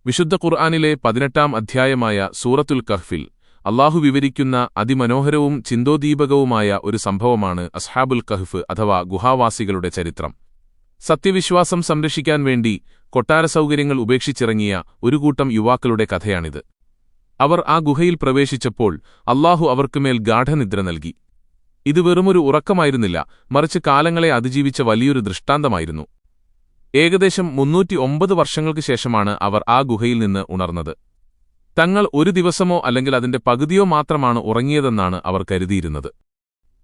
വിശുദ്ധ ഖുർആനിലെ 18-ാം അധ്യായമായ സൂറത്തുൽ കഹ്ഫിൽ അല്ലാഹു വിവരിക്കുന്ന അതിമനോഹരവും ചിന്തോദ്ദീപകവുമായ ഒരു സംഭവമാണ് അസ്ഹാബുൽ കഹ്ഫ് അഥവാ ഗുഹാവാസികളുടെ ചരിത്രം. സത്യവിശ്വാസം സംരക്ഷിക്കാൻ വേണ്ടി കൊട്ടാരസൗകര്യങ്ങൾ ഉപേക്ഷിച്ചിറങ്ങിയ ഒരു കൂട്ടം യുവാക്കളുടെ കഥയാണിത്. അവർ ആ ഗുഹയിൽ പ്രവേശിച്ചപ്പോൾ അല്ലാഹു അവർക്കുമേൽ ഗാഢനിദ്ര നൽകി. ഇത് വെറുമൊരു ഉറക്കമായിരുന്നില്ല, മറിച്ച് കാലങ്ങളെ അതിജീവിച്ച വലിയൊരു ദൃഷ്ടാന്തമായിരുന്നു. ഏകദേശം 309 വർഷങ്ങൾക്ക് ശേഷമാണ് അവർ ആ ഗുഹയിൽ നിന്ന് ഉണർന്നത്. തങ്ങൾ ഒരു ദിവസമോ അല്ലെങ്കിൽ അതിന്റെ പകുതിയോ മാത്രമാണ് ഉറങ്ങിയതെന്നാണ് അവർ കരുതിയിരുന്നത്.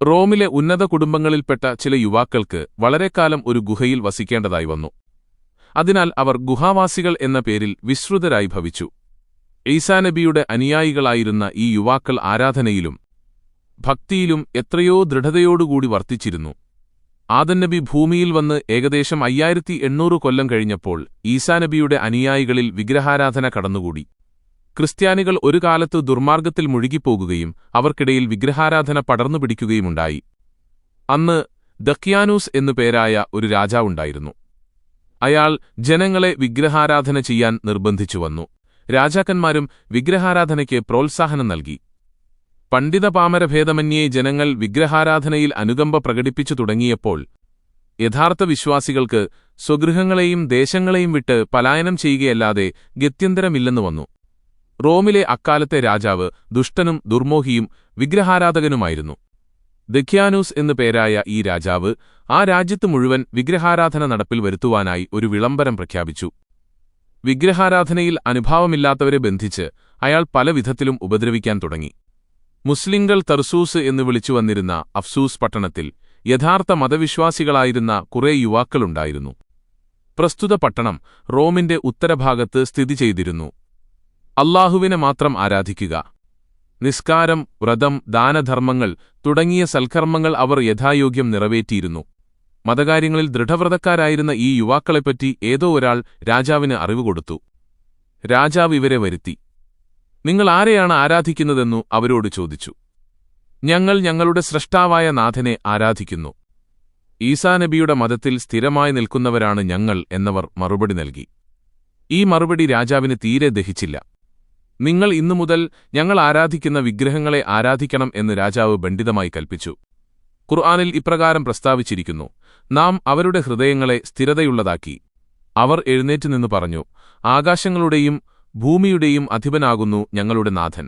റോമിലെ ഉന്നത കുടുംബങ്ങളിൽപ്പെട്ട ചില യുവാക്കൾക്ക് വളരെക്കാലം ഒരു ഗുഹയിൽ വസിക്കേണ്ടതായി വന്നു. അതിനാൽ അവർ ഗുഹാവാസികൾ എന്ന പേരിൽ വിശ്രുതരായി ഭവിച്ചു. ഈസാ നബിയുടെ അനുയായികളായിരുന്ന ഈ യുവാക്കൾ ആരാധനയിലും ഭക്തിയിലും എത്രയോ ദൃഢതയോടുകൂടി വർത്തിച്ചിരുന്നു. ആദം നബി ഭൂമിയിൽ വന്ന് ഏകദേശം 5800 കൊല്ലം കഴിഞ്ഞപ്പോൾ ഈസാ നബിയുടെ അനുയായികളിൽ വിഗ്രഹാരാധന കടന്നുകൂടി. ക്രിസ്ത്യാനികൾ ഒരു കാലത്ത് ദുർമാർഗത്തിൽ മുഴുകിപ്പോകുകയും അവർക്കിടയിൽ വിഗ്രഹാരാധന പടർന്നുപിടിക്കുകയുമുണ്ടായി. അന്ന് ദഖ്യാനൂസ് എന്നു പേരായ ഒരു രാജാവുണ്ടായിരുന്നു. അയാൾ ജനങ്ങളെ വിഗ്രഹാരാധന ചെയ്യാൻ നിർബന്ധിച്ചു വന്നു. രാജാക്കന്മാരും വിഗ്രഹാരാധനയ്ക്ക് പ്രോത്സാഹനം നൽകി. പണ്ഡിതപാമരഭേദമന്യേ ജനങ്ങൾ വിഗ്രഹാരാധനയിൽ അനുകമ്പ പ്രകടിപ്പിച്ചു തുടങ്ങിയപ്പോൾ യഥാർത്ഥ വിശ്വാസികൾക്ക് സ്വഗൃഹങ്ങളെയും ദേശങ്ങളെയും വിട്ട് പലായനം ചെയ്യുകയല്ലാതെ ഗത്യന്തരമില്ലെന്നു വന്നു. റോമിലെ അക്കാലത്തെ രാജാവ് ദുഷ്ടനും ദുർമോഹിയും വിഗ്രഹാരാധകനുമായിരുന്നു. ദഖ്യാനൂസ് എന്നു പേരായ ഈ രാജാവ് ആ രാജ്യത്ത് മുഴുവൻ വിഗ്രഹാരാധന നടപ്പിൽ വരുത്തുവാനായി ഒരു വിളംബരം പ്രഖ്യാപിച്ചു. വിഗ്രഹാരാധനയിൽ അനുഭാവമില്ലാത്തവരെ ബന്ധിച്ച് അയാൾ പല വിധത്തിലും ഉപദ്രവിക്കാൻ തുടങ്ങി. മുസ്ലിങ്ങൾ തർസൂസ് എന്ന് വിളിച്ചുവന്നിരുന്ന അഫ്സൂസ് പട്ടണത്തിൽ യഥാർത്ഥ മതവിശ്വാസികളായിരുന്ന കുറേ യുവാക്കളുണ്ടായിരുന്നു. പ്രസ്തുത പട്ടണം റോമിന്റെ ഉത്തരഭാഗത്ത് സ്ഥിതി ചെയ്തിരുന്നു. അല്ലാഹുവിനെ മാത്രം ആരാധിക്കുക, നിസ്കാരം, വ്രതം, ദാനധർമ്മങ്ങൾ തുടങ്ങിയ സൽക്കർമ്മങ്ങൾ അവർ യഥായോഗ്യം നിറവേറ്റിയിരുന്നു. മതകാര്യങ്ങളിൽ ദൃഢവ്രതക്കാരായിരുന്ന ഈ യുവാക്കളെപ്പറ്റി ഏതോ ഒരാൾ രാജാവിന് അറിവുകൊടുത്തു. രാജാവ് ഇവരെ വരുത്തി. നിങ്ങൾ ആരെയാണ് ആരാധിക്കുന്നതെന്നു അവരോട് ചോദിച്ചു. ഞങ്ങൾ ഞങ്ങളുടെ സ്രഷ്ടാവായ നാഥനെ ആരാധിക്കുന്നു. ഈസാ നബിയുടെ മതത്തിൽ സ്ഥിരമായി നിൽക്കുന്നവരാണ് ഞങ്ങൾ എന്നവർ മറുപടി നൽകി. ഈ മറുപടി രാജാവിന് തീരെ ദഹിച്ചില്ല. നിങ്ങൾ ഇന്നുമുതൽ ഞങ്ങൾ ആരാധിക്കുന്ന വിഗ്രഹങ്ങളെ ആരാധിക്കണം എന്ന് രാജാവ് ഖണ്ഡിതമായി കൽപ്പിച്ചു. ഖുർആനിൽ ഇപ്രകാരം പ്രസ്താവിച്ചിരിക്കുന്നു: നാം അവരുടെ ഹൃദയങ്ങളെ സ്ഥിരതയുള്ളതാക്കി. അവർ എഴുന്നേറ്റുനിന്ന് പറഞ്ഞു: ആകാശങ്ങളുടെയും ഭൂമിയുടെയും അധിപനാകുന്നു ഞങ്ങളുടെ നാഥൻ.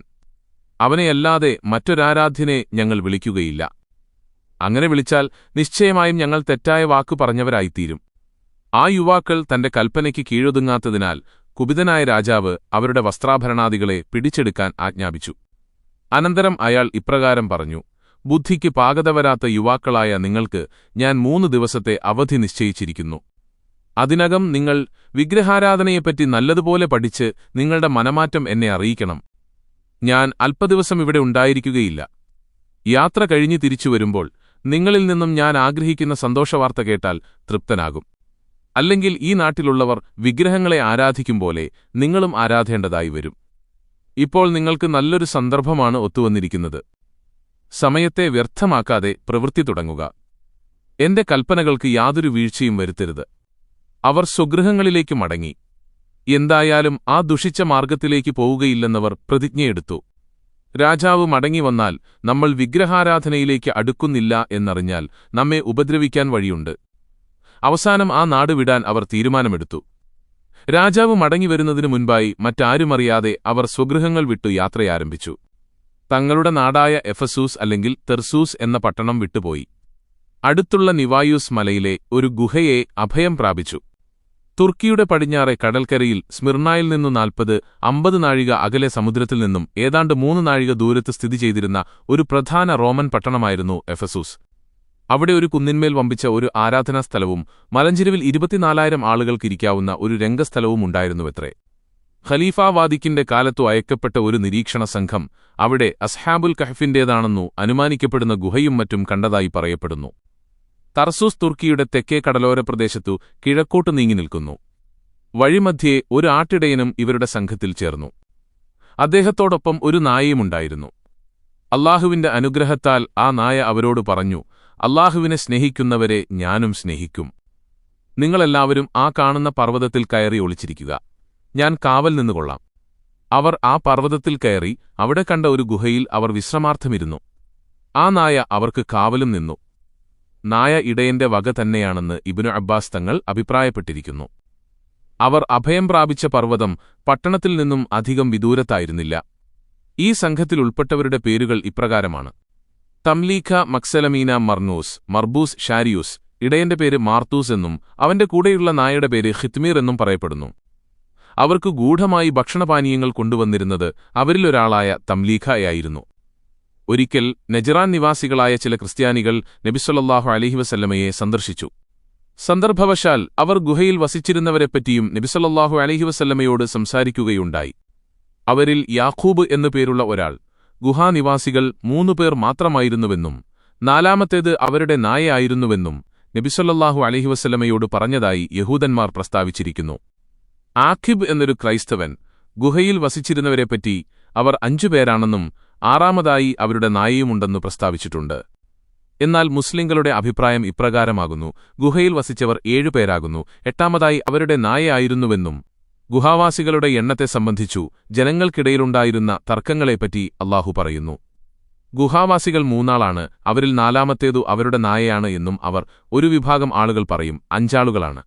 അവനെയല്ലാതെ മറ്റൊരാരാധ്യനെ ഞങ്ങൾ വിളിക്കുകയില്ല. അങ്ങനെ വിളിച്ചാൽ നിശ്ചയമായും ഞങ്ങൾ തെറ്റായ വാക്കു പറഞ്ഞവരായിത്തീരും. ആ യുവാക്കൾ തന്റെ കൽപ്പനയ്ക്ക് കീഴൊതുങ്ങാത്തതിനാൽ കുപിതനായ രാജാവ് അവരുടെ വസ്ത്രാഭരണാദികളെ പിടിച്ചെടുക്കാൻ ആജ്ഞാപിച്ചു. അനന്തരം അയാൾ ഇപ്രകാരം പറഞ്ഞു: ബുദ്ധിക്ക് പാകത വരാത്ത യുവാക്കളായ നിങ്ങൾക്ക് ഞാൻ 3 ദിവസത്തെ അവധി നിശ്ചയിച്ചിരിക്കുന്നു. അതിനകം നിങ്ങൾ വിഗ്രഹാരാധനയെപ്പറ്റി നല്ലതുപോലെ പഠിച്ച് നിങ്ങളുടെ മനമാറ്റം എന്നെ അറിയിക്കണം. ഞാൻ അല്പദിവസം ഇവിടെ ഉണ്ടായിരിക്കുകയില്ല. യാത്ര കഴിഞ്ഞ് തിരിച്ചുവരുമ്പോൾ നിങ്ങളിൽ നിന്നും ഞാൻ ആഗ്രഹിക്കുന്ന സന്തോഷവാർത്ത കേട്ടാൽ തൃപ്തനാകും. അല്ലെങ്കിൽ ഈ നാട്ടിലുള്ളവർ വിഗ്രഹങ്ങളെ ആരാധിക്കും പോലെ നിങ്ങളും ആരാധേണ്ടതായി വരും. ഇപ്പോൾ നിങ്ങൾക്ക് നല്ലൊരു സന്ദർഭമാണ് ഒത്തുവന്നിരിക്കുന്നത്. സമയത്തെ വ്യർത്ഥമാക്കാതെ പ്രവൃത്തി തുടങ്ങുക. എന്റെ കൽപ്പനകൾക്ക് യാതൊരു വീഴ്ചയും വരുത്തരുത്. അവർ സ്വഗൃഹങ്ങളിലേക്ക് മടങ്ങി. എന്തായാലും ആ ദുഷിച്ച മാർഗത്തിലേക്ക് പോവുകയില്ലെന്നവർ പ്രതിജ്ഞയെടുത്തു. രാജാവ് മടങ്ങിവന്നാൽ നമ്മൾ വിഗ്രഹാരാധനയിലേക്ക് അടുക്കുന്നില്ല എന്നറിഞ്ഞാൽ നമ്മെ ഉപദ്രവിക്കാൻ വഴിയുണ്ട്. അവസാനം ആ നാട് വിടാൻ അവർ തീരുമാനമെടുത്തു. രാജാവ് മടങ്ങിവരുന്നതിനു മുൻപായി മറ്റാരുമറിയാതെ അവർ സ്വഗൃഹങ്ങൾ വിട്ടു യാത്രയാരംഭിച്ചു. തങ്ങളുടെ നാടായ എഫസൂസ് അല്ലെങ്കിൽ തെർസൂസ് എന്ന പട്ടണം വിട്ടുപോയി. അടുത്തുള്ള നിവായൂസ് മലയിലെ ഒരു ഗുഹയെ അഭയം പ്രാപിച്ചു. തുർക്കിയുടെ പടിഞ്ഞാറെ കടൽക്കരയിൽ സ്മിർനായിൽ നിന്നു 40-50 നാഴിക അകലെ സമുദ്രത്തിൽ നിന്നും ഏതാണ്ട് 3 നാഴിക ദൂരത്ത് സ്ഥിതി ചെയ്തിരുന്ന ഒരു പ്രധാന റോമൻ പട്ടണമായിരുന്നു എഫസൂസ്. അവിടെ ഒരു കുന്നിന്മേൽ വമ്പിച്ച ഒരു ആരാധനാസ്ഥലവും മലഞ്ചെരുവിൽ 24,000 ആളുകൾക്കിരിക്കാവുന്ന ഒരു രംഗസ്ഥലവും ഉണ്ടായിരുന്നുവത്രേ. ഖലീഫ വാദിക്കിന്റെ കാലത്തു അയക്കപ്പെട്ട ഒരു നിരീക്ഷണ സംഘം അവിടെ അസ്ഹാബുൽ കഹ്ഫിന്റേതാണെന്നു അനുമാനിക്കപ്പെടുന്ന ഗുഹയും മറ്റും കണ്ടതായി പറയപ്പെടുന്നു. തർസൂസ് തുർക്കിയുടെ തെക്കേ കടലോര പ്രദേശത്തു കിഴക്കോട്ട് നീങ്ങി നിൽക്കുന്നു. വഴിമധ്യേ ഒരു ആട്ടിടയനും ഇവരുടെ സംഘത്തിൽ ചേർന്നു. അദ്ദേഹത്തോടൊപ്പം ഒരു നായയുമുണ്ടായിരുന്നു. അല്ലാഹുവിന്റെ അനുഗ്രഹത്താൽ ആ നായ അവരോട് പറഞ്ഞു: അല്ലാഹുവിനെ സ്നേഹിക്കുന്നവരെ ഞാനും സ്നേഹിക്കും. നിങ്ങളെല്ലാവരും ആ കാണുന്ന പർവ്വതത്തിൽ കയറി ഒളിച്ചിരിക്കുക. ഞാൻ കാവൽ നിന്നുകൊള്ളാം. അവർ ആ പർവ്വതത്തിൽ കയറി അവിടെ കണ്ട ഒരു ഗുഹയിൽ അവർ വിശ്രമാർത്ഥമിരുന്നു. ആ നായ അവർക്ക് കാവലും നിന്നു. നായ ഇടയന്റെ വക തന്നെയാണെന്ന് ഇബ്നു അബ്ബാസ് തങ്ങൾ അഭിപ്രായപ്പെട്ടിരിക്കുന്നു. അവർ അഭയം പ്രാപിച്ച പർവ്വതം പട്ടണത്തിൽ നിന്നും അധികം വിദൂരത്തായിരുന്നില്ല. ഈ സംഘത്തിൽ ഉൾപ്പെട്ടവരുടെ പേരുകൾ ഇപ്രകാരമാണ്: തംലീഖ മക്സലമീന മർനൂസ്, മർബൂസ് ഷാരിയൂസ്. ഇടയന്റെ പേര് മാർത്തൂസ് എന്നും അവന്റെ കൂടെയുള്ള നായയുടെ പേര് ഖിത്മീർ എന്നും പറയപ്പെടുന്നു. അവർക്ക് ഗൂഢമായി ഭക്ഷണപാനീയങ്ങൾ കൊണ്ടുവന്നിരുന്നത് അവരിലൊരാളായ തംലീഖയായിരുന്നു. ഒരിക്കൽ നജ്റാൻ നിവാസികളായ ചില ക്രിസ്ത്യാനികൾ നബി സല്ലല്ലാഹു അലൈഹി വസല്ലമയെ സന്ദർശിച്ചു. സന്ദർഭവശാൽ അവർ ഗുഹയിൽ വസിച്ചിരുന്നവരെപ്പറ്റിയും നബി സല്ലല്ലാഹു അലൈഹി വസല്ലമയോട് സംസാരിക്കുകയുണ്ടായി. അവരിൽ യാഖൂബ് എന്നു പേരുള്ള ഒരാൾ, ഗുഹാനിവാസികൾ 3 പേർ മാത്രമായിരുന്നുവെന്നും 4ാമത്തേത് അവരുടെ നായയായിരുന്നുവെന്നും നബി സല്ലല്ലാഹു അലൈഹി വസല്ലമയോട് പറഞ്ഞതായി യഹൂദന്മാർ പ്രസ്താവിച്ചിരിക്കുന്നു. ആഖിബ് എന്നൊരു ക്രൈസ്തവൻ ഗുഹയിൽ വസിച്ചിരുന്നവരെപ്പറ്റി അവർ 5 പേരാണെന്നും 6ാമതായി അവരുടെ നായയുമുണ്ടെന്നു പ്രസ്താവിച്ചിട്ടുണ്ട്. എന്നാൽ മുസ്ലിങ്ങളുടെ അഭിപ്രായം ഇപ്രകാരമാകുന്നു: ഗുഹയിൽ വസിച്ചവർ 7 പേരാകുന്നു, 8ാമതായി അവരുടെ നായയായിരുന്നുവെന്നും. ഗുഹാവാസികളുടെ എണ്ണത്തെ സംബന്ധിച്ചു ജനങ്ങൾക്കിടയിലുണ്ടായിരുന്ന തർക്കങ്ങളെപ്പറ്റി അല്ലാഹു പറയുന്നു. ഗുഹാവാസികൾ 3 ആളാണ്, അവരിൽ 4ാമത്തേതു അവരുടെ നായയാണ് എന്നും അവർ ഒരു വിഭാഗം ആളുകൾ പറയും 5 ആളുകളാണ്.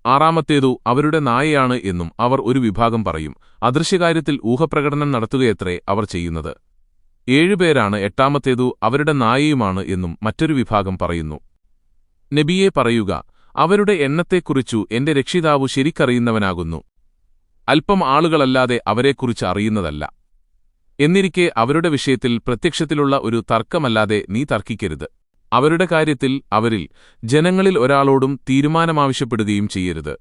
6ാമത്തേതു അവരുടെ നായയാണ് എന്നും അവർ ഒരു വിഭാഗം പറയും. അദൃശ്യകാര്യത്തിൽ ഊഹപ്രകടനം നടത്തുകയത്രേ അവർ ചെയ്യുന്നത്. 7 പേരാണ്, 8ാമത്തേതു അവരുടെ നായയുമാണ് എന്നും മറ്റൊരു വിഭാഗം പറയുന്നു. നബിയെ പറയുക, അവരുടെ എണ്ണത്തെക്കുറിച്ചു എന്റെ രക്ഷിതാവു ശരിക്കറിയുന്നവനാകുന്നു. അല്പം ആളുകളല്ലാതെ അവരെക്കുറിച്ച് അറിയുന്നതല്ല. എന്നിരിക്കെ അവരുടെ വിഷയത്തിൽ പ്രത്യക്ഷത്തിലുള്ള ഒരു തർക്കമല്ലാതെ നീ തർക്കിക്കരുത്. അവരുടെ കാര്യത്തിൽ അവരിൽ ജനങ്ങളിൽ ഒരാളോടും തീരുമാനമാവശ്യപ്പെടുകയും ചെയ്യരുത്.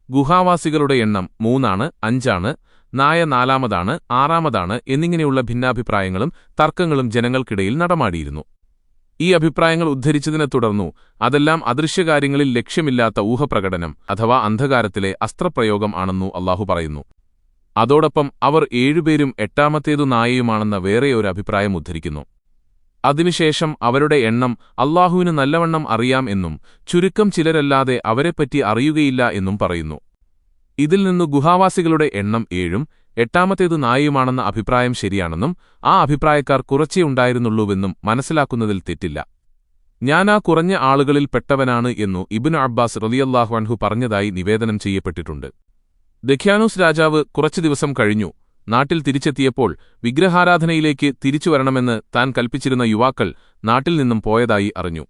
ഗുഹാവാസികളുടെ എണ്ണം 3 ആണ്, 5 ആണ്, നായ 4ാമതാണ്, 6ാമതാണ് എന്നിങ്ങനെയുള്ള ഭിന്നാഭിപ്രായങ്ങളും തർക്കങ്ങളും ജനങ്ങൾക്കിടയിൽ നടമാടിയിരുന്നു. ഈ അഭിപ്രായങ്ങൾ ഉദ്ധരിച്ചതിനെ തുടർന്നു അതെല്ലാം അദൃശ്യകാര്യങ്ങളിൽ ലക്ഷ്യമില്ലാത്ത ഊഹപ്രകടനം അഥവാ അന്ധകാരത്തിലെ അസ്ത്രപ്രയോഗം ആണെന്നു അല്ലാഹു പറയുന്നു. അതോടൊപ്പം അവർ 7 പേരും 8ാമത്തേതു നായയുമാണെന്ന വേറെയൊരു അഭിപ്രായം ഉദ്ധരിക്കുന്നു. അതിനുശേഷം അവരുടെ എണ്ണം അല്ലാഹുവിന് നല്ലവണ്ണം അറിയാം എന്നും ചുരുക്കം ചിലരല്ലാതെ അവരെപ്പറ്റി അറിയുകയില്ല എന്നും പറയുന്നു. ഇതിൽ നിന്നു ഗുഹാവാസികളുടെ എണ്ണം 7ഉം 8ാമത്തേതു നായയുമാണെന്ന അഭിപ്രായം ശരിയാണെന്നും ആ അഭിപ്രായക്കാർ കുറച്ചേ ഉണ്ടായിരുന്നുള്ളൂവെന്നും മനസ്സിലാക്കുന്നതിൽ തെറ്റില്ല. ഞാൻ ആ കുറഞ്ഞ ആളുകളിൽ പെട്ടവനാണ് എന്നു ഇബ്നു അബ്ബാസ് റളിയല്ലാഹു അൻഹു പറഞ്ഞതായി നിവേദനം ചെയ്യപ്പെട്ടിട്ടുണ്ട്. ദഖ്യാനൂസ് രാജാവ് കുറച്ചു ദിവസം കഴിഞ്ഞു നാട്ടിൽ തിരിച്ചെത്തിയപ്പോൾ വിഗ്രഹാരാധനയിലേക്ക് തിരിച്ചുവരണമെന്ന് താൻ കൽപ്പിച്ചിരുന്ന യുവാക്കൾ നാട്ടിൽ നിന്നും പോയതായി അറിഞ്ഞു.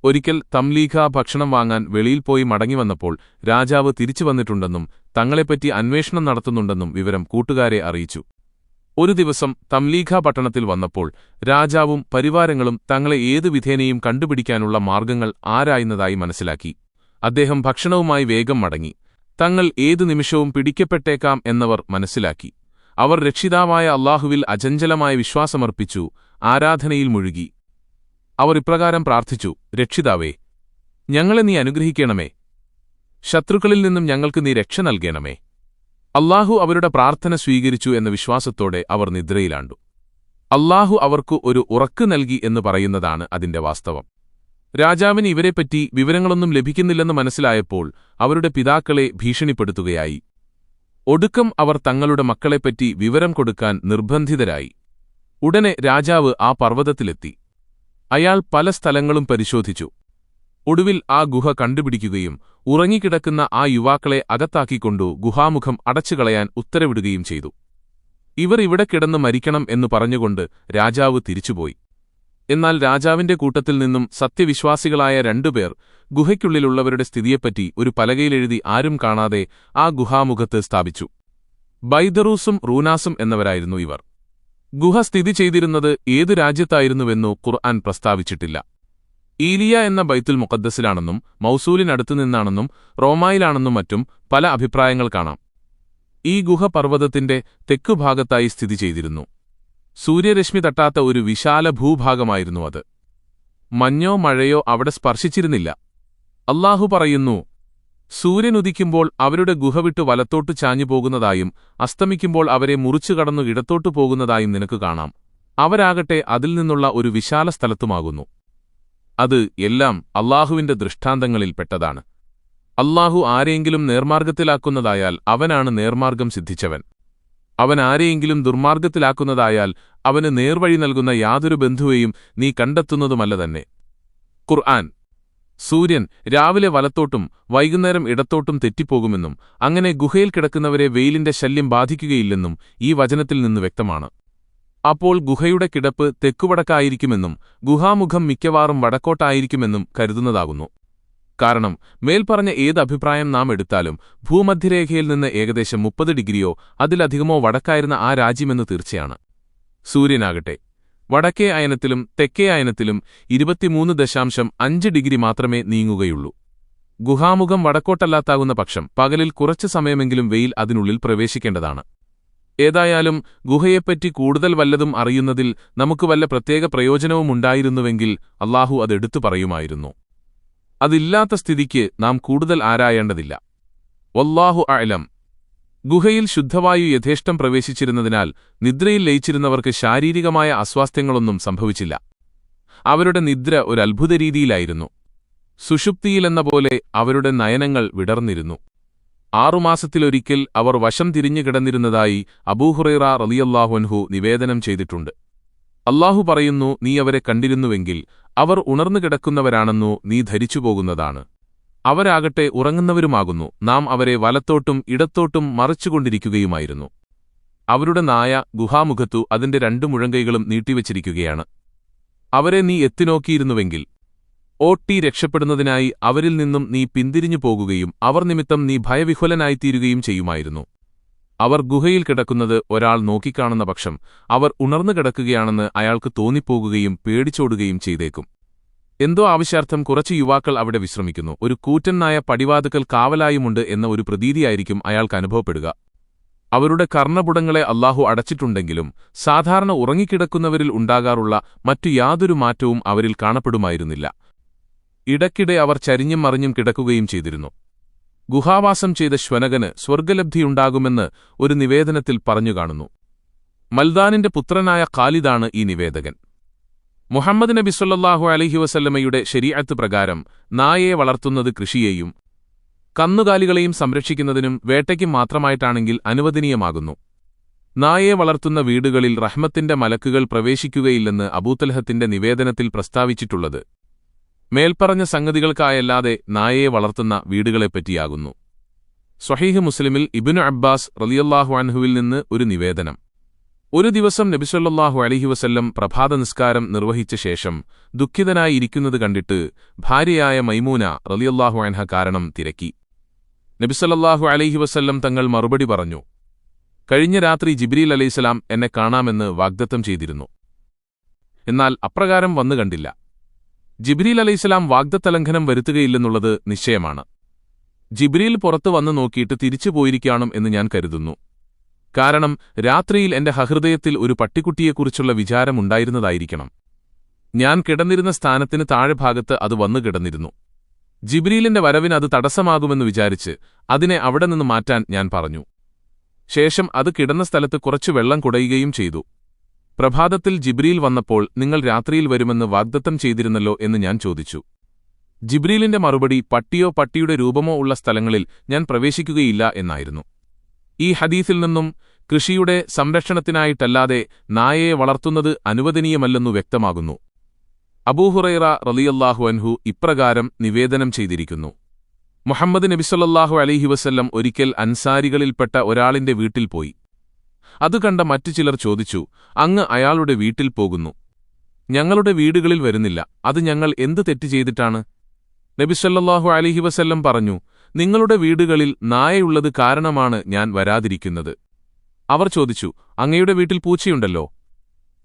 ഒരിക്കൽ തംലീഖ ഭക്ഷണം വാങ്ങാൻ വെളിയിൽ പോയി മടങ്ങിവന്നപ്പോൾ രാജാവ് തിരിച്ചുവന്നിട്ടുണ്ടെന്നും തങ്ങളെപ്പറ്റി അന്വേഷണം നടത്തുന്നുണ്ടെന്നും വിവരം കൂട്ടുകാരെ അറിയിച്ചു. ഒരു ദിവസം തംലീഖ പട്ടണത്തിൽ വന്നപ്പോൾ രാജാവും പരിവാരങ്ങളും തങ്ങളെ ഏതു വിധേനയും കണ്ടുപിടിക്കാനുള്ള മാർഗ്ഗങ്ങൾ ആരായുന്നതായി മനസ്സിലാക്കി. അദ്ദേഹം ഭക്ഷണവുമായി വേഗം മടങ്ങി. തങ്ങൾ ഏതു നിമിഷവും പിടിക്കപ്പെട്ടേക്കാം എന്നവർ മനസ്സിലാക്കി. അവർ രക്ഷിതാവായ അല്ലാഹുവിൽ അചഞ്ചലമായ വിശ്വാസമർപ്പിച്ചു ആരാധനയിൽ മുഴുകി. അവർ ഇപ്രകാരം പ്രാർത്ഥിച്ചു: രക്ഷിതാവേ, ഞങ്ങളെ നീ അനുഗ്രഹിക്കണമേ, ശത്രുക്കളിൽ നിന്നും ഞങ്ങൾക്ക് നീ രക്ഷ നൽകണമേ. അല്ലാഹു അവരുടെ പ്രാർത്ഥന സ്വീകരിച്ചു എന്ന വിശ്വാസത്തോടെ അവർ നിദ്രയിലാണ്ടു. അല്ലാഹു അവർക്കു ഒരു ഉറക്ക് നൽകി എന്ന് പറയുന്നതാണ് അതിന്റെ വാസ്തവം. രാജാവിന് ഇവരെപ്പറ്റി വിവരങ്ങളൊന്നും ലഭിക്കുന്നില്ലെന്ന് മനസ്സിലായപ്പോൾ അവരുടെ പിതാക്കളെ ഭീഷണിപ്പെടുത്തുകയായി. ഒടുക്കം അവർ തങ്ങളുടെ മക്കളെപ്പറ്റി വിവരം കൊടുക്കാൻ നിർബന്ധിതരായി. ഉടനെ രാജാവ് ആ പർവ്വതത്തിലെത്തി. അയാൾ പല സ്ഥലങ്ങളും പരിശോധിച്ചു. ഒടുവിൽ ആ ഗുഹ കണ്ടുപിടിക്കുകയും ഉറങ്ങിക്കിടക്കുന്ന ആ യുവാക്കളെ അകത്താക്കിക്കൊണ്ടു ഗുഹാമുഖം അടച്ചുകളയാൻ ഉത്തരവിടുകയും ചെയ്തു. ഇവർ ഇവിടെ കിടന്ന് മരിക്കണം എന്നു പറഞ്ഞുകൊണ്ട് രാജാവ് തിരിച്ചുപോയി. എന്നാൽ രാജാവിന്റെ കൂട്ടത്തിൽ നിന്നും സത്യവിശ്വാസികളായ 2 പേർ ഗുഹയ്ക്കുള്ളിലുള്ളവരുടെ സ്ഥിതിയെപ്പറ്റി ഒരു പലകയിലെഴുതി ആരും കാണാതെ ആ ഗുഹാമുഖത്ത് സ്ഥാപിച്ചു. ബൈദറൂസും റൂനാസും എന്നവരായിരുന്നു ഇവർ. ഗുഹ സ്ഥിതി ചെയ്തിരുന്നത് ഏതു രാജ്യത്തായിരുന്നുവെന്നു ഖുർആൻ പ്രസ്താവിച്ചിട്ടില്ല. ഈലിയ എന്ന ബൈത്തുൽ മുഖദ്ദസിലാണെന്നും മൗസൂലിനടുത്തുനിന്നാണെന്നും റോമായിലാണെന്നും മറ്റും പല അഭിപ്രായങ്ങൾ കാണാം. ഈ ഗുഹ പർവ്വതത്തിന്റെ തെക്കുഭാഗത്തായി സ്ഥിതി ചെയ്തിരുന്നു. സൂര്യരശ്മി തട്ടാത്ത ഒരു വിശാല ഭൂഭാഗമായിരുന്നു അത്. മഞ്ഞോ മഴയോ അവിടെ സ്പർശിച്ചിരുന്നില്ല. അല്ലാഹു പറയുന്നു: സൂര്യനുദിക്കുമ്പോൾ അവരുടെ ഗുഹ വിട്ട് വലത്തോട്ടു ചാഞ്ഞുപോകുന്നതായും അസ്തമിക്കുമ്പോൾ അവരെ മുറിച്ചു കടന്നു ഇടത്തോട്ടു പോകുന്നതായും നിനക്ക് കാണാം. അവരാകട്ടെ അതിൽ നിന്നുള്ള ഒരു വിശാല സ്ഥലത്തുമാകുന്നു. അത് എല്ലാം അല്ലാഹുവിന്റെ ദൃഷ്ടാന്തങ്ങളിൽപ്പെട്ടതാണ്. അല്ലാഹു ആരെയെങ്കിലും നേർമാർഗ്ഗത്തിലാക്കുന്നതായാൽ അവനാണ് നേർമാർഗ്ഗം സിദ്ധിച്ചവൻ. അവൻ ആരെയെങ്കിലും ദുർമാർഗ്ഗത്തിലാക്കുന്നതായാൽ അവന് നേർവഴി നൽകുന്ന യാതൊരു ബന്ധുവെയും നീ കണ്ടെത്തുന്നതുമല്ല തന്നെ. ഖുർആൻ. സൂര്യൻ രാവിലെ വലത്തോട്ടും വൈകുന്നേരം ഇടത്തോട്ടും തെറ്റിപ്പോകുമെന്നും അങ്ങനെ ഗുഹയിൽ കിടക്കുന്നവരെ വെയിലിന്റെ ശല്യം ബാധിക്കുകയില്ലെന്നും ഈ വചനത്തിൽ നിന്ന് വ്യക്തമാണ്. അപ്പോൾ ഗുഹയുടെ കിടപ്പ് തെക്കുവടക്കായിരിക്കുമെന്നും ഗുഹാമുഖം മിക്കവാറും വടക്കോട്ടായിരിക്കുമെന്നും കരുതുന്നതാകുന്നു. കാരണം മേൽപ്പറഞ്ഞ ഏത് അഭിപ്രായം നാം എടുത്താലും ഭൂമധ്യരേഖയിൽ നിന്ന് ഏകദേശം 30 ഡിഗ്രിയോ അതിലധികമോ വടക്കായിരുന്ന ആ രാജ്യമെന്ന് തീർച്ചയാണ്. സൂര്യനാകട്ടെ വടക്കേ അയനത്തിലും തെക്കേ അയനത്തിലും 23.5 ഡിഗ്രി മാത്രമേ നീങ്ങുകയുള്ളൂ. ഗുഹാമുഖം വടക്കോട്ടല്ലാത്താകുന്ന പക്ഷം പകലിൽ കുറച്ചു സമയമെങ്കിലും വെയിൽ അതിനുള്ളിൽ പ്രവേശിക്കേണ്ടതാണ്. ഏതായാലും ഗുഹയെപ്പറ്റി കൂടുതൽ വല്ലതും അറിയുന്നതിൽ നമുക്ക് വല്ല പ്രത്യേക പ്രയോജനവുമുണ്ടായിരുന്നുവെങ്കിൽ അല്ലാഹു അതെടുത്തു പറയുമായിരുന്നു. അതില്ലാത്ത സ്ഥിതിക്ക് നാം കൂടുതൽ ആരായേണ്ടതില്ല. വല്ലാഹു അഅലം. ഗുഹയിൽ ശുദ്ധവായു യഥേഷ്ടം പ്രവേശിച്ചിരുന്നതിനാൽ നിദ്രയിൽ ലയിച്ചിരുന്നവർക്ക് ശാരീരികമായ അസ്വാസ്ഥ്യങ്ങളൊന്നും സംഭവിച്ചില്ല. അവരുടെ നിദ്ര ഒരു അത്ഭുത രീതിയിലായിരുന്നു. സുഷുപ്തിയിലെന്ന പോലെ അവരുടെ നയനങ്ങൾ വിടർന്നിരുന്നു. 6 മാസത്തിലൊരിക്കൽ അവർ വശം തിരിഞ്ഞു കിടന്നിരുന്നതായി അബൂഹുറൈറ റളിയല്ലാഹു അൻഹു നിവേദനം ചെയ്തിട്ടുണ്ട്. അല്ലാഹു പറയുന്നു, നീ അവരെ കണ്ടിരുന്നുവെങ്കിൽ അവർ ഉണർന്നു കിടക്കുന്നവരാണെന്നു നീ ധരിച്ചുപോകുന്നതാണ്. അവരാകട്ടെ ഉറങ്ങുന്നവരുമാകുന്നു. നാം അവരെ വലത്തോട്ടും ഇടത്തോട്ടും മറിച്ചുകൊണ്ടിരിക്കുകയുമായിരുന്നു. അവരുടെ നായ ഗുഹാമുഖത്തു അതിന്റെ 2 മുഴങ്കൈകളും നീട്ടിവച്ചിരിക്കുകയാണ്. അവരെ നീ എത്തിനോക്കിയിരുന്നുവെങ്കിൽ ഓട്ടി രക്ഷപ്പെടുന്നതിനായി അവരിൽ നിന്നും നീ പിന്തിരിഞ്ഞു പോകുകയും അവർ നിമിത്തം നീ ഭയവിഹ്വലനായിത്തീരുകയും ചെയ്യുമായിരുന്നു. അവർ ഗുഹയിൽ കിടക്കുന്നത് ഒരാൾ നോക്കിക്കാണുന്ന പക്ഷം അവർ ഉണർന്നു കിടക്കുകയാണെന്ന് അയാൾക്ക് തോന്നിപ്പോകുകയും പേടിച്ചോടുകയും ചെയ്തേക്കും. എന്തോ ആവശ്യാർത്ഥം കുറച്ച് യുവാക്കൾ അവിടെ വിശ്രമിക്കുന്നു. ഒരു കൂറ്റൻ നായ പടിവാതുക്കൽ കാവലായുമുണ്ട് എന്ന ഒരു പ്രതീതിയായിരിക്കും അയാൾക്ക് അനുഭവപ്പെടുക. അവരുടെ കർണപുടങ്ങളെ അല്ലാഹു അടച്ചിട്ടുണ്ടെങ്കിലും സാധാരണ ഉറങ്ങിക്കിടക്കുന്നവരിൽ ഉണ്ടാകാറുള്ള മറ്റു യാതൊരു മാറ്റവും അവരിൽ കാണപ്പെടുമായിരുന്നില്ല. ഇടയ്ക്കിടെ അവർ ചരിഞ്ഞും മറിഞ്ഞും കിടക്കുകയും ചെയ്തിരുന്നു. ഗുഹാവാസം ചെയ്ത ശ്വനകന് സ്വർഗ്ഗലബ്ധിയുണ്ടാകുമെന്ന് ഒരു നിവേദനത്തിൽ പറഞ്ഞുകാണുന്നു. മൽദാനിന്റെ പുത്രനായ ഖാലിദാണ് ഈ നിവേദകൻ. മുഹമ്മദ് നബി സല്ലല്ലാഹു അലൈഹി വസല്ലമയുടെ ശരീഅത്ത് പ്രകാരം നായയെ വളർത്തുന്നത് കൃഷിയെയും കന്നുകാലികളെയും സംരക്ഷിക്കുന്നതിനും വേട്ടയ്ക്കും മാത്രമായിട്ടാണെങ്കിൽ അനുവദനീയമാകുന്നു. നായയെ വളർത്തുന്ന വീടുകളിൽ റഹ്മത്തിന്റെ മലക്കുകൾ പ്രവേശിക്കുകയില്ലെന്ന് അബൂതൽഹത്തിന്റെ നിവേദനത്തിൽ പ്രസ്താവിച്ചിട്ടുള്ളത് മേൽപ്പറഞ്ഞ സംഗതികൾക്കായല്ലാതെ നായയെ വളർത്തുന്ന വീടുകളെപ്പറ്റിയാകുന്നു. സ്വഹീഹ് മുസ്ലിമിൽ ഇബ്നു അബ്ബാസ് റളിയല്ലാഹു അൻഹുവിൽ നിന്ന് ഒരു നിവേദനം. ഒരു ദിവസം നബി സല്ലല്ലാഹു അലൈഹി വസല്ലം പ്രഭാതനിസ്കാരം നിർവഹിച്ച ശേഷം ദുഃഖിതനായി ഇരിക്കുന്നത് കണ്ടിട്ട് ഭാര്യയായ മൈമൂന റളിയല്ലാഹു അൻഹ കാരണം തിരക്കി. നബി സല്ലല്ലാഹു അലൈഹി വസല്ലം തങ്ങൾ മറുപടി പറഞ്ഞു, കഴിഞ്ഞ രാത്രി ജിബ്രീൽ അലൈഹിസ്സലാം എന്നെ കാണാമെന്ന് വാഗ്ദത്തം ചെയ്തിരുന്നു. എന്നാൽ അപ്രകാരം വന്നു കണ്ടില്ല. ജിബ്രീൽ അലൈഹിസ്സലാം വാഗ്ദത്തലംഘനം വരുത്തുകയില്ലെന്നുള്ളത് നിശ്ചയമാണ്. ജിബ്രീൽ പുറത്തു വന്നു നോക്കിയിട്ട് തിരിച്ചു പോയിരിക്കണം എന്ന് ഞാൻ കരുതുന്നു. കാരണം രാത്രിയിൽ എന്റെ ഹൃദയത്തിൽ ഒരു പട്ടിക്കുട്ടിയെക്കുറിച്ചുള്ള വിചാരമുണ്ടായിരുന്നതായിരിക്കണം. ഞാൻ കിടന്നിരുന്ന സ്ഥാനത്തിന് താഴെഭാഗത്ത് അത് വന്നു കിടന്നിരുന്നു. ജിബ്രീലിന്റെ വരവിന് അത് തടസ്സമാകുമെന്ന് വിചാരിച്ച് അതിനെ അവിടെ നിന്ന് മാറ്റാൻ ഞാൻ പറഞ്ഞു. ശേഷം അത് കിടന്ന സ്ഥലത്ത് കുറച്ചു വെള്ളം കുടയുകയും ചെയ്തു. പ്രഭാതത്തിൽ ജിബ്രീൽ വന്നപ്പോൾ നിങ്ങൾ രാത്രിയിൽ വരുമെന്ന് വാഗ്ദത്തം ചെയ്തിരുന്നല്ലോ എന്ന് ഞാൻ ചോദിച്ചു. ജിബ്രീലിന്റെ മറുപടി പട്ടിയോ പട്ടിയുടെ രൂപമോ ഉള്ള സ്ഥലങ്ങളിൽ ഞാൻ പ്രവേശിക്കുകയില്ല എന്നായിരുന്നു. ഈ ഹദീസിൽ നിന്നും കൃഷിയുടെ സംരക്ഷണത്തിനായിട്ടല്ലാതെ നായയെ വളർത്തുന്നത് അനുവദനീയമല്ലെന്നു വ്യക്തമാകുന്നു. അബൂഹുറൈറ റളിയല്ലാഹു അൻഹു ഇപ്രകാരം നിവേദനം ചെയ്തിരിക്കുന്നു. മുഹമ്മദ് നബി സല്ലല്ലാഹു അലൈഹി വസല്ലം ഒരിക്കൽ അൻസാരികളിൽപ്പെട്ട ഒരാളിന്റെ വീട്ടിൽ പോയി. അത് കണ്ട മറ്റു ചിലർ ചോദിച്ചു, അങ്ങ് അയാളുടെ വീട്ടിൽ പോകുന്നു, ഞങ്ങളുടെ വീടുകളിൽ വരുന്നില്ല, അത് ഞങ്ങൾ എന്ത് തെറ്റ് ചെയ്തിട്ടാണ്? നബി സല്ലല്ലാഹു അലൈഹി വസല്ലം പറഞ്ഞു, നിങ്ങളുടെ വീടുകളിൽ നായയുള്ളത് കാരണമാണ് ഞാൻ വരാതിരിക്കുന്നത്. അവർ ചോദിച്ചു, അങ്ങയുടെ വീട്ടിൽ പൂച്ചയുണ്ടല്ലോ?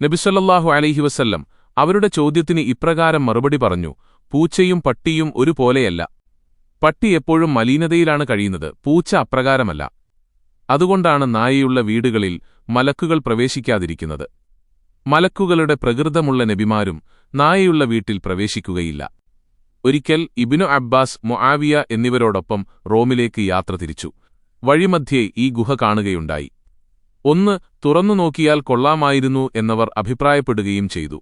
നബി സല്ലല്ലാഹു അലൈഹി വസല്ലം അവരുടെ ചോദ്യത്തിന് ഇപ്രകാരം മറുപടി പറഞ്ഞു, പൂച്ചയും പട്ടിയും ഒരുപോലെയല്ല. പട്ടി എപ്പോഴും മലീനതയിലാണ് കഴിയുന്നത്, പൂച്ച അപ്രകാരമല്ല. അതുകൊണ്ടാണ് നായയുള്ള വീടുകളിൽ മലക്കുകൾ പ്രവേശിക്കാതിരിക്കുന്നത്. മലക്കുകളുടെ പ്രകൃതമുള്ള നബിമാരും നായയുള്ള വീട്ടിൽ പ്രവേശിക്കുകയില്ല. ഒരിക്കൽ ഇബ്നു അബ്ബാസ്, മുആവിയ എന്നിവരോടൊപ്പം റോമിലേക്ക് യാത്ര തിരിച്ചു. വഴിമധ്യേ ഈ ഗുഹ കാണുകയുണ്ടായി. ഒന്ന് തുറന്നു നോക്കിയാൽ കൊള്ളാമായിരുന്നു എന്നവർ അഭിപ്രായപ്പെടുകയും ചെയ്തു.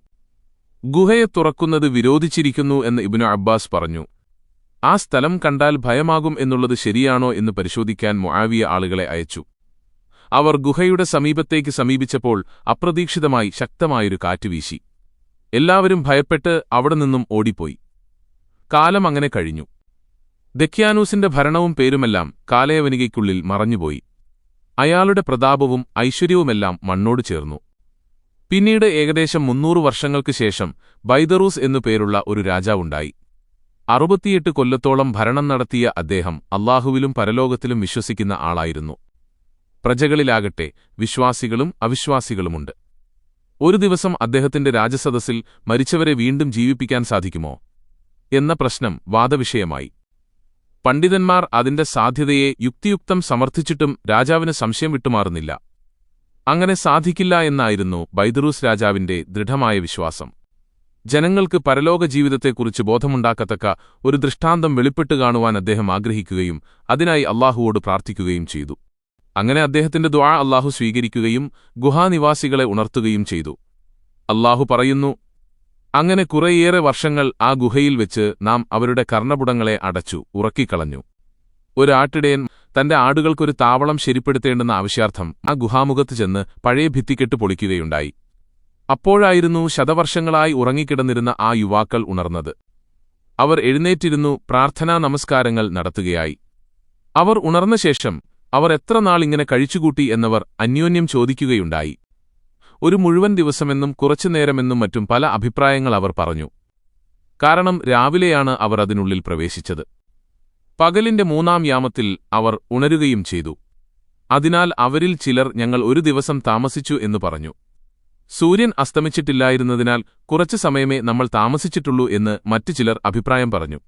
ഗുഹയെ തുറക്കുന്നത് വിരോധിച്ചിരിക്കുന്നു എന്ന് ഇബ്നു അബ്ബാസ് പറഞ്ഞു. ആ സ്ഥലം കണ്ടാൽ ഭയമാകും എന്നുള്ളത് ശരിയാണോ എന്ന് പരിശോധിക്കാൻ മുആവിയ ആളുകളെ അയച്ചു. അവർ ഗുഹയുടെ സമീപത്തേക്ക് സമീപിച്ചപ്പോൾ അപ്രതീക്ഷിതമായി ശക്തമായൊരു കാറ്റ് വീശി. എല്ലാവരും ഭയപ്പെട്ട് അവിടെ നിന്നും ഓടിപ്പോയി. കാലം അങ്ങനെ കഴിഞ്ഞു. ദക്യാനൂസിന്റെ ഭരണവും പേരുമെല്ലാം കാലയവനികയ്ക്കുള്ളിൽ മറഞ്ഞുപോയി. അയാളുടെ പ്രതാപവും ഐശ്വര്യവുമെല്ലാം മണ്ണോട് ചേർന്നു. പിന്നീട് ഏകദേശം 300 വർഷങ്ങൾക്ക് ശേഷം ബൈദറൂസ് എന്നു പേരുള്ള ഒരു രാജാവുണ്ടായി. 68 കൊല്ലത്തോളം ഭരണം നടത്തിയ അദ്ദേഹം അല്ലാഹുവിലും പരലോകത്തിലും വിശ്വസിക്കുന്ന ആളായിരുന്നു. പ്രജകളിലാകട്ടെ വിശ്വാസികളും അവിശ്വാസികളുമുണ്ട്. ഒരു ദിവസം അദ്ദേഹത്തിന്റെ രാജസദസ്സിൽ മരിച്ചവരെ വീണ്ടും ജീവിപ്പിക്കാൻ സാധിക്കുമോ എന്ന പ്രശ്നം വാദവിഷയമായി. പണ്ഡിതന്മാർ അതിന്റെ സാധ്യതയെ യുക്തിയുക്തം സമർത്ഥിച്ചിട്ടും രാജാവിന് സംശയം വിട്ടുമാറുന്നില്ല. അങ്ങനെ സാധിക്കില്ല എന്നായിരുന്നു ബൈദറൂസ് രാജാവിന്റെ ദൃഢമായ വിശ്വാസം. ജനങ്ങൾക്ക് പരലോക ജീവിതത്തെക്കുറിച്ച് ബോധമുണ്ടാക്കത്തക്ക ഒരു ദൃഷ്ടാന്തം വെളിപ്പെട്ടു കാണുവാൻ അദ്ദേഹം ആഗ്രഹിക്കുകയും അതിനായി അല്ലാഹുവോട് പ്രാർത്ഥിക്കുകയും ചെയ്തു. അങ്ങനെ അദ്ദേഹത്തിന്റെ ദുആ അല്ലാഹു സ്വീകരിക്കുകയും ഗുഹാനിവാസികളെ ഉണർത്തുകയും ചെയ്തു. അല്ലാഹു പറയുന്നു, അങ്ങനെ കുറേയേറെ വർഷങ്ങൾ ആ ഗുഹയിൽ വെച്ച് നാം അവരുടെ കർണപുടങ്ങളെ അടച്ചു ഉറക്കിക്കളഞ്ഞു. ഒരാട്ടിടയൻ തന്റെ ആടുകൾക്കൊരു താവളം ശരിപ്പെടുത്തേണ്ടെന്ന ആവശ്യാർത്ഥം ആ ഗുഹാമുഖത്ത് ചെന്ന് പഴയ ഭിത്തിക്കെട്ട് പൊളിക്കുകയുണ്ടായി. അപ്പോഴായിരുന്നു ശതവർഷങ്ങളായി ഉറങ്ങിക്കിടന്നിരുന്ന ആ യുവാക്കൾ ഉണർന്നത്. അവർ എഴുന്നേറ്റിരുന്നു പ്രാർത്ഥനാ നമസ്കാരങ്ങൾ നടത്തുകയായി. അവർ ഉണർന്ന ശേഷം അവർ എത്ര നാൾ ഇങ്ങനെ കഴിച്ചുകൂട്ടി എന്നവർ അന്യോന്യം ചോദിക്കുകയുണ്ടായി. ഒരു മുഴുവൻ ദിവസമെന്നും കുറച്ചുനേരമെന്നും മറ്റും പല അഭിപ്രായങ്ങൾ അവർ പറഞ്ഞു. കാരണം രാവിലെയാണ് അവർ അതിനുള്ളിൽ പ്രവേശിച്ചത്. പകലിന്റെ 3-ാം യാമത്തിൽ അവർ ഉണരുകയും ചെയ്തു. അതിനാൽ അവരിൽ ചിലർ ഞങ്ങൾ ഒരു ദിവസം താമസിച്ചു എന്നു പറഞ്ഞു. സൂര്യൻ അസ്തമിച്ചിട്ടില്ലായിരുന്നതിനാൽ കുറച്ചു സമയമേ നമ്മൾ താമസിച്ചിട്ടുള്ളൂ എന്ന് മറ്റു ചിലർ അഭിപ്രായം പറഞ്ഞു.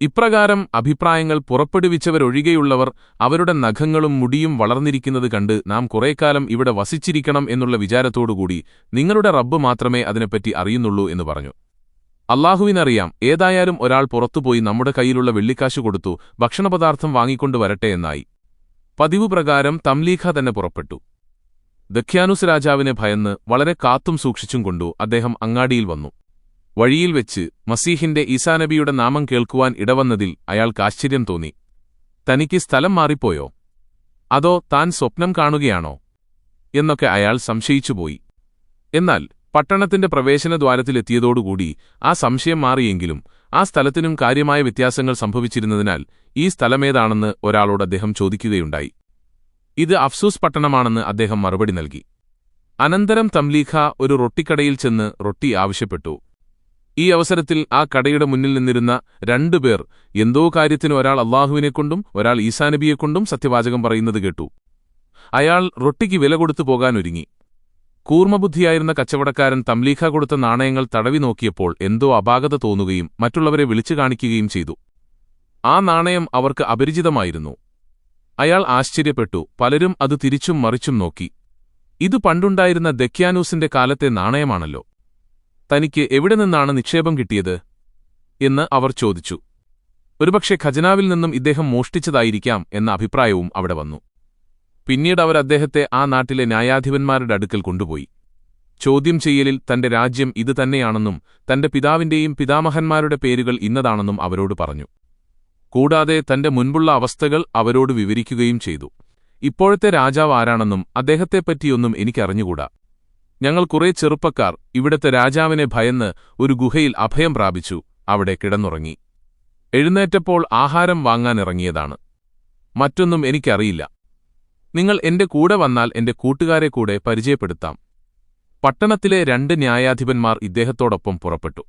ഇപ്രകാരം അഭിപ്രായങ്ങൾ പുറപ്പെടുവിച്ചവരൊഴികെയുള്ളവർ അവരുടെ നഖങ്ങളും മുടിയും വളർന്നിരിക്കുന്നത് കണ്ട് നാം കുറേക്കാലം ഇവിടെ വസിച്ചിരിക്കണം എന്നുള്ള വിചാരത്തോടുകൂടി നിങ്ങളുടെ റബ്ബ് മാത്രമേ അതിനെപ്പറ്റി അറിയുന്നുള്ളൂ എന്ന് പറഞ്ഞു. അല്ലാഹുവിനറിയാം, ഏതായാലും ഒരാൾ പുറത്തുപോയി നമ്മുടെ കയ്യിലുള്ള വെള്ളിക്കാശു കൊടുത്തു ഭക്ഷണപദാർത്ഥം വാങ്ങിക്കൊണ്ടുവരട്ടെ എന്നായി. പതിവ് പ്രകാരം തംലീഖ തന്നെ പുറപ്പെട്ടു. ദക്യാനൂസ് രാജാവിനെ ഭയന്ന് വളരെ കാത്തും സൂക്ഷിച്ചും കൊണ്ടു അദ്ദേഹം അങ്ങാടിയിൽ വന്നു. വഴിയിൽ വെച്ച് മസീഹിന്റെ ഈസാനബിയുടെ നാമം കേൾക്കുവാൻ ഇടവന്നതിൽ അയാൾക്ക് ആശ്ചര്യം തോന്നി. തനിക്ക് സ്ഥലം മാറിപ്പോയോ, അതോ താൻ സ്വപ്നം കാണുകയാണോ എന്നൊക്കെ അയാൾ സംശയിച്ചുപോയി. എന്നാൽ പട്ടണത്തിന്റെ പ്രവേശനദ്വാരത്തിലെത്തിയതോടുകൂടി ആ സംശയം മാറിയെങ്കിലും ആ സ്ഥലത്തിനും കാര്യമായ വ്യത്യാസങ്ങൾ സംഭവിച്ചിരുന്നതിനാൽ ഈ സ്ഥലമേതാണെന്ന് ഒരാളോട് അദ്ദേഹം ചോദിക്കുകയുണ്ടായി. ഇത് അഫ്സൂസ് പട്ടണമാണെന്ന് അദ്ദേഹം മറുപടി നൽകി. അനന്തരം തംലീഖ ഒരു റൊട്ടിക്കടയിൽ ചെന്ന് റൊട്ടി ആവശ്യപ്പെട്ടു. ഈ അവസരത്തിൽ ആ കടയുടെ മുന്നിൽ നിന്നിരുന്ന 2 പേർ എന്തോ കാര്യത്തിന് ഒരാൾ അല്ലാഹുവിനെക്കൊണ്ടും ഒരാൾ ഈസാനബിയെക്കൊണ്ടും സത്യവാചകം പറയുന്നത് കേട്ടു. അയാൾ റൊട്ടിക്ക് വില കൊടുത്തു പോകാനൊരുങ്ങി. കൂർമ്മബുദ്ധിയായിരുന്ന കച്ചവടക്കാരൻ തംലീഖ കൊടുത്ത നാണയങ്ങൾ തടവി നോക്കിയപ്പോൾ എന്തോ അപാകത തോന്നുകയും മറ്റുള്ളവരെ വിളിച്ചു കാണിക്കുകയും ചെയ്തു. ആ നാണയം അവർക്ക് അപരിചിതമായിരുന്നു. അയാൾ ആശ്ചര്യപ്പെട്ടു. പലരും അത് തിരിച്ചും മറിച്ചും നോക്കി. ഇത് പണ്ടുണ്ടായിരുന്ന ദക്യാനൂസിന്റെ കാലത്തെ നാണയമാണല്ലോ. തനിക്ക് എവിടെ നിന്നാണ് നിക്ഷേപം കിട്ടിയത് എന്ന് അവർ ചോദിച്ചു. ഒരുപക്ഷെ ഖജനാവിൽ നിന്നും ഇദ്ദേഹം മോഷ്ടിച്ചതായിരിക്കാം എന്ന അഭിപ്രായവും അവിടെ വന്നു. പിന്നീട് അവർ അദ്ദേഹത്തെ ആ നാട്ടിലെ ന്യായാധിപന്മാരുടെ അടുക്കൽ കൊണ്ടുപോയി. ചോദ്യം ചെയ്യലിൽ തന്റെ രാജ്യം ഇത് തന്നെയാണെന്നും തന്റെ പിതാവിന്റെയും പിതാമഹന്മാരുടെ പേരുകൾ ഇന്നതാണെന്നും അവരോട് പറഞ്ഞു. കൂടാതെ തന്റെ മുൻപുള്ള അവസ്ഥകൾ അവരോട് വിവരിക്കുകയും ചെയ്തു. ഇപ്പോഴത്തെ രാജാവ് ആരാണെന്നും അദ്ദേഹത്തെപ്പറ്റിയൊന്നും എനിക്കറിഞ്ഞുകൂടാ. ഞങ്ങൾ കുറെ ചെറുപ്പക്കാർ ഇവിടത്തെ രാജാവിനെ ഭയന്ന് ഒരു ഗുഹയിൽ അഭയം പ്രാപിച്ചു അവിടെ കിടന്നുറങ്ങി. എഴുന്നേറ്റപ്പോൾ ആഹാരം വാങ്ങാനിറങ്ങിയതാണ്. മറ്റൊന്നും എനിക്കറിയില്ല. നിങ്ങൾ എന്റെ കൂടെ വന്നാൽ എന്റെ കൂട്ടുകാരെ കൂടെ പരിചയപ്പെടുത്താം. പട്ടണത്തിലെ 2 ന്യായാധിപന്മാർ ഇദ്ദേഹത്തോടൊപ്പം പുറപ്പെട്ടു.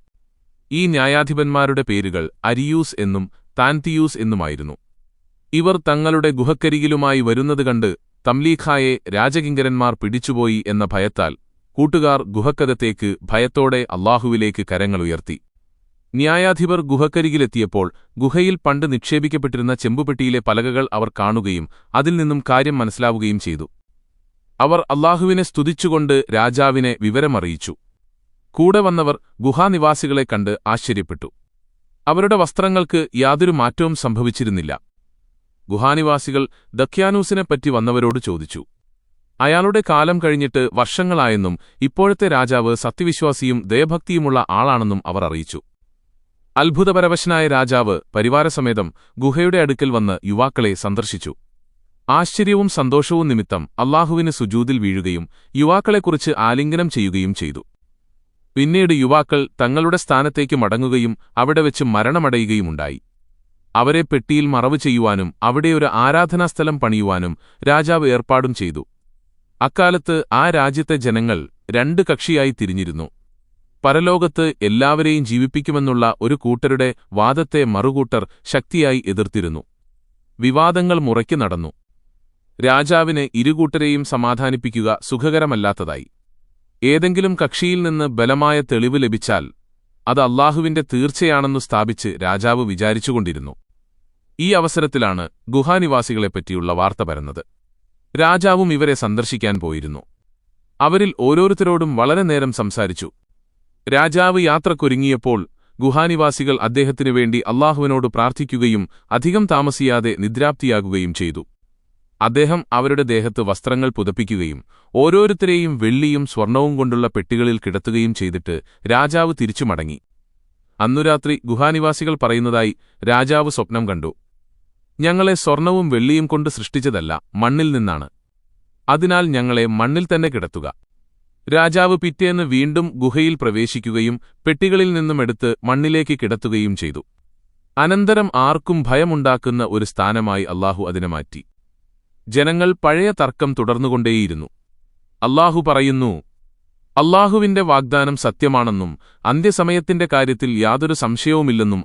ഈ ന്യായാധിപന്മാരുടെ പേരുകൾ അരിയൂസ് എന്നും താൻതിയൂസ് എന്നുമായിരുന്നു. ഇവർ തങ്ങളുടെ ഗുഹക്കരികിലുമായി വരുന്നത് കണ്ട് തംലീഖായെ രാജകിങ്കരന്മാർ പിടിച്ചുപോയി എന്ന ഭയത്താൽ കൂട്ടുകാർ ഗുഹക്കകത്തേക്ക് ഭയത്തോടെ അല്ലാഹുവിലേക്ക് കരങ്ങളുയർത്തി. ന്യായാധിപർ ഗുഹക്കരികിലെത്തിയപ്പോൾ ഗുഹയിൽ പണ്ട് നിക്ഷേപിക്കപ്പെട്ടിരുന്ന ചെമ്പുപെട്ടിയിലെ പലകകൾ അവർ കാണുകയും അതിൽ നിന്നും കാര്യം മനസ്സിലാവുകയും ചെയ്തു. അവർ അല്ലാഹുവിനെ സ്തുതിച്ചുകൊണ്ട് രാജാവിനെ വിവരമറിയിച്ചു. കൂടെ വന്നവർ ഗുഹാനിവാസികളെ കണ്ട് ആശ്ചര്യപ്പെട്ടു. അവരുടെ വസ്ത്രങ്ങൾക്ക് യാതൊരു മാറ്റവും സംഭവിച്ചിരുന്നില്ല. ഗുഹാനിവാസികൾ ദക്യാനൂസിനെപ്പറ്റി വന്നവരോട് ചോദിച്ചു. അയാളുടെ കാലം കഴിഞ്ഞിട്ട് വർഷങ്ങളായെന്നും ഇപ്പോഴത്തെ രാജാവ് സത്യവിശ്വാസിയും ദയഭക്തിയുമുള്ള ആളാണെന്നും അവർ അറിയിച്ചു. അത്ഭുതപരവശനായ രാജാവ് പരിവാരസമേതം ഗുഹയുടെ അടുക്കൽ വന്ന് യുവാക്കളെ സന്ദർശിച്ചു. ആശ്ചര്യവും സന്തോഷവും നിമിത്തം അല്ലാഹുവിന് സുജൂദിൽ വീഴുകയും യുവാക്കളെക്കുറിച്ച് ആലിംഗനം ചെയ്യുകയും ചെയ്തു. പിന്നീട് യുവാക്കൾ തങ്ങളുടെ സ്ഥാനത്തേക്ക് മടങ്ങുകയും അവിടെ വെച്ച് മരണമടയുകയുമുണ്ടായി. അവരെ പെട്ടിയിൽ മറവ് ചെയ്യുവാനും അവിടെയൊരു ആരാധനാസ്ഥലം പണിയുവാനും രാജാവ് ഏർപ്പാടും ചെയ്തു. അക്കാലത്ത് ആ രാജ്യത്തെ ജനങ്ങൾ 2 കക്ഷിയായി തിരിഞ്ഞിരുന്നു. പരലോകത്ത് എല്ലാവരെയും ജീവിപ്പിക്കുമെന്നുള്ള ഒരു കൂട്ടരുടെ വാദത്തെ മറുകൂട്ടർ ശക്തിയായി എതിർത്തിരുന്നു. വിവാദങ്ങൾ മുറയ്ക്ക് നടന്നു. രാജാവിന് ഇരുകൂട്ടരെയും സമാധാനിപ്പിക്കുക സുഖകരമല്ലാത്തതായി. ഏതെങ്കിലും കക്ഷിയിൽ നിന്ന് ബലമായ തെളിവ് ലഭിച്ചാൽ അത് അല്ലാഹുവിന്റെ തീർച്ചയാണെന്നു സ്ഥാപിച്ച് രാജാവ് വിചാരിച്ചുകൊണ്ടിരുന്നു. ഈ അവസരത്തിലാണ് ഗുഹാനിവാസികളെപ്പറ്റിയുള്ള വാർത്ത പരന്നത്. രാജാവും ഇവരെ സന്ദർശിക്കാൻ പോയിരുന്നു. അവരിൽ ഓരോരുത്തരോടും വളരെ നേരം സംസാരിച്ചു. രാജാവ് യാത്രക്കൊരുങ്ങിയപ്പോൾ ഗുഹാനിവാസികൾ അദ്ദേഹത്തിനു വേണ്ടി അല്ലാഹുവിനോട് പ്രാർത്ഥിക്കുകയും അധികം താമസിയാതെ നിദ്രാപ്തിയാകുകയും ചെയ്തു. അദ്ദേഹം അവരുടെ ദേഹത്ത് വസ്ത്രങ്ങൾ പുതപ്പിക്കുകയും ഓരോരുത്തരെയും വെള്ളിയും സ്വർണവും കൊണ്ടുള്ള പെട്ടികളിൽ കിടത്തുകയും ചെയ്തിട്ട് രാജാവ് തിരിച്ചു മടങ്ങി. അന്നു രാത്രി ഗുഹാനിവാസികൾ പറയുന്നതായി രാജാവ് സ്വപ്നം കണ്ടു. ഞങ്ങളെ സ്വർണവും വെള്ളിയും കൊണ്ട് സൃഷ്ടിച്ചതല്ല, മണ്ണിൽ നിന്നാണ്. അതിനാൽ ഞങ്ങളെ മണ്ണിൽ തന്നെ കിടത്തുക. രാജാവ് പിറ്റേന്ന് വീണ്ടും ഗുഹയിൽ പ്രവേശിക്കുകയും പെട്ടികളിൽ നിന്നും എടുത്ത് മണ്ണിലേക്ക് കിടത്തുകയും ചെയ്തു. അനന്തരം ആർക്കും ഭയമുണ്ടാക്കുന്ന ഒരു സ്ഥാനമായി അല്ലാഹു അതിനെ മാറ്റി. ജനങ്ങൾ പഴയ തർക്കം തുടർന്നുകൊണ്ടേയിരുന്നു. അല്ലാഹു പറയുന്നു, അല്ലാഹുവിന്റെ വാഗ്ദാനം സത്യമാണെന്നും അന്ത്യസമയത്തിന്റെ കാര്യത്തിൽ യാതൊരു സംശയവുമില്ലെന്നും